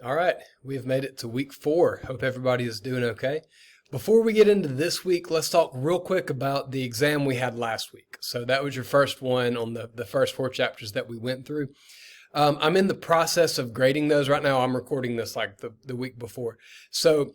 All right, we have made it to week 4. Hope everybody is doing okay. Before we get into this week, let's talk real quick about the exam we had last week. So that was your first one on the first 4 chapters that we went through. I'm in the process of grading those right now. I'm recording this like the week before. So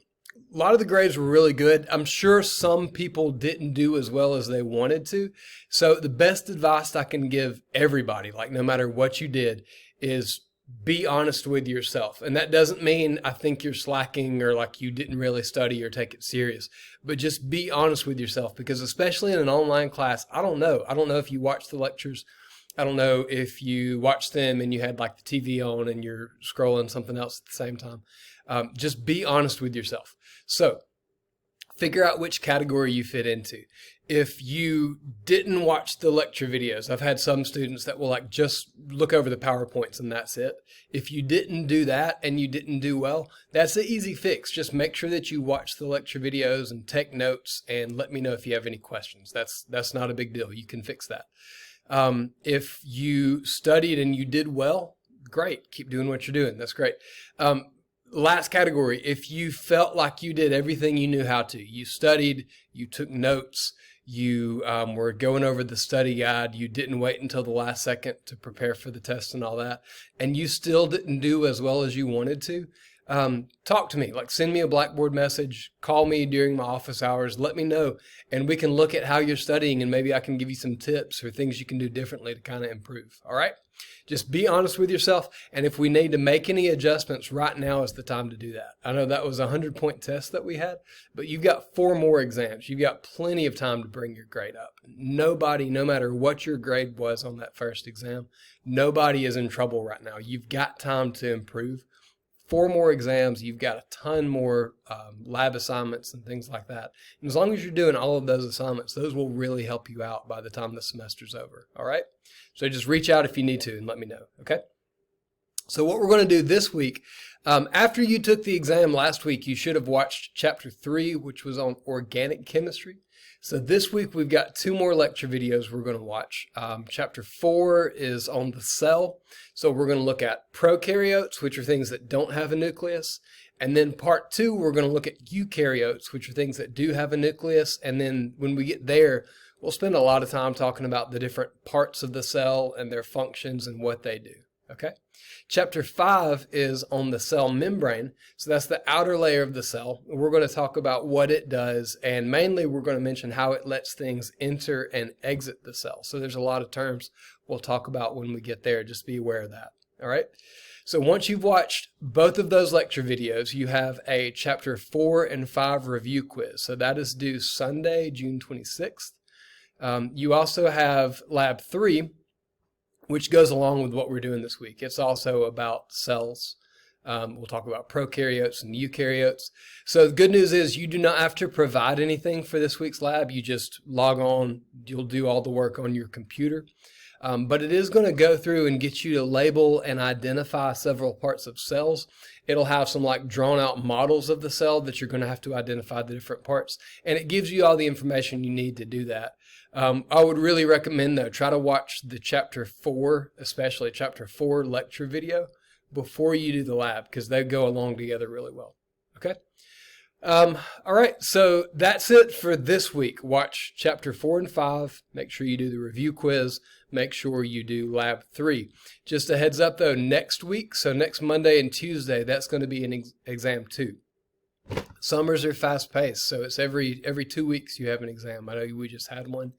a lot of the grades were really good. I'm sure some people didn't do as well as they wanted to. So the best advice I can give everybody, like no matter what you did, is be honest with yourself. And that doesn't mean I think you're slacking or like you didn't really study or take it serious, but just be honest with yourself, because especially in an online class, I don't know if you watch the lectures. I don't know if you watched them and you had like the TV on and you're scrolling something else at the same time. Just be honest with yourself. So figure out which category you fit into. If you didn't watch the lecture videos, I've had some students that will like just look over the PowerPoints and that's it. If you didn't do that and you didn't do well, that's the easy fix. Just make sure that you watch the lecture videos and take notes and let me know if you have any questions. That's not a big deal. You can fix that. If you studied and you did well, great. Keep doing what you're doing. That's great. Last category, if you felt like you did everything you knew how to, you studied, you took notes, you were going over the study guide, you didn't wait until the last second to prepare for the test and all that, and you still didn't do as well as you wanted to, talk to me. Like send me a Blackboard message, call me during my office hours, let me know, and we can look at how you're studying and maybe I can give you some tips or things you can do differently to kind of improve. All right? Just be honest with yourself, and if we need to make any adjustments, right now is the time to do that. I know that was a 100-point test that we had, but you've got 4 more exams. You've got plenty of time to bring your grade up. Nobody, no matter what your grade was on that first exam, nobody is in trouble right now. You've got time to improve. 4 more exams, you've got a ton more lab assignments and things like that. And as long as you're doing all of those assignments, those will really help you out by the time the semester's over, all right? So just reach out if you need to and let me know, okay? So what we're going to do this week, after you took the exam last week, you should have watched Chapter 3, which was on organic chemistry. So this week we've got 2 more lecture videos we're going to watch. Chapter 4 is on the cell. So we're going to look at prokaryotes, which are things that don't have a nucleus. And then part 2, we're going to look at eukaryotes, which are things that do have a nucleus. And then when we get there, we'll spend a lot of time talking about the different parts of the cell and their functions and what they do. Okay. Chapter 5 is on the cell membrane. So that's the outer layer of the cell. We're going to talk about what it does, and mainly we're going to mention how it lets things enter and exit the cell. So there's a lot of terms we'll talk about when we get there. Just be aware of that. All right. So once you've watched both of those lecture videos, you have a Chapter 4 and 5 review quiz. So that is due Sunday, June 26th. You also have Lab 3, which goes along with what we're doing this week. It's also about cells. We'll talk about prokaryotes and eukaryotes. So the good news is you do not have to provide anything for this week's lab. You just log on. You'll do all the work on your computer. But it is going to go through and get you to label and identify several parts of cells. It'll have some like drawn out models of the cell that you're going to have to identify the different parts. And it gives you all the information you need to do that. I would really recommend, though, try to watch the Chapter 4, especially Chapter 4 lecture video before you do the lab, because they go along together really well. Okay? All right, so that's it for this week. Watch Chapter 4 and 5. Make sure you do the review quiz. Make sure you do Lab 3. Just a heads up, though, next week, so next Monday and Tuesday, that's going to be an exam 2. Summers are fast-paced, so it's every 2 weeks you have an exam. I know we just had one,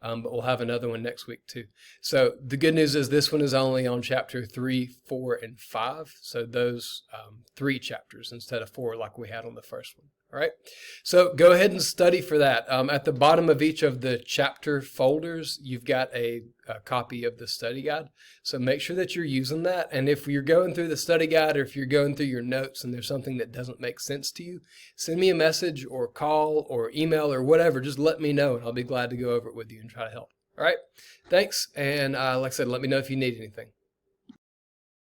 but we'll have another one next week too. So the good news is this one is only on Chapter 3, 4, and 5. So those 3 chapters instead of 4 like we had on the first one. All right, so go ahead and study for that. At the bottom of each of the chapter folders, you've got a copy of the study guide. So make sure that you're using that. And if you're going through the study guide or if you're going through your notes and there's something that doesn't make sense to you, send me a message or call or email or whatever. Just let me know and I'll be glad to go over it with you and try to help. All right, thanks. And like I said, let me know if you need anything.